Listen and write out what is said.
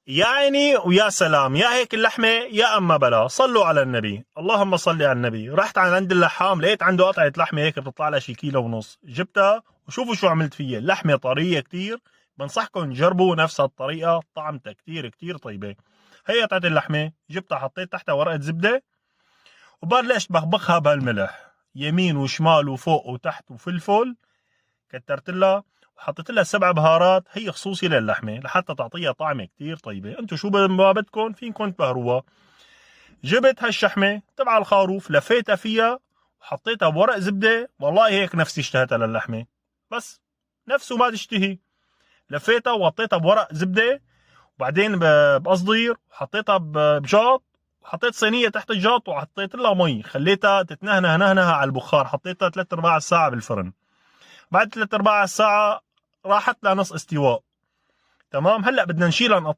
يا عيني ويا سلام، يا هيك اللحمة يا أما بلا. صلوا على النبي، اللهم صل على النبي. رحت عند اللحام لقيت عنده قطعة لحمة هيك بتطلع لها شي كيلو ونص، جبتها وشوفوا شو عملت فيها. اللحمة طرية كتير، بنصحكم تجربوا نفس الطريقة، طعمتها كتير كتير طيبة. هي قطعة اللحمة جبتها حطيت تحتها ورقة زبدة وبلشت بخبخها بالملح يمين وشمال وفوق وتحت وفلفل، كترت لها وحطيت لها 7 بهارات هي خصوصي للحمه لحتى تعطيها طعمه كتير طيبه. انتم شو ما بدكم فيكم تبهروها. جبت هالشحمه تبع الخروف لفيتها فيها وحطيتها بورق زبده، والله هيك نفسي اشتهتها للحمه، بس نفسه ما تشتهي. لفيتها وغطيتها بورق زبده وبعدين بقصدير وحطيتها بجاط، وحطيت صينيه تحت الجاط وحطيت لها مي خليتها تتنهنه نهنها على البخار. حطيتها 3/4 ساعه بالفرن. بعد 3/4 ساعة راحت لها نص استواء. تمام، هلا بدنا نشيلها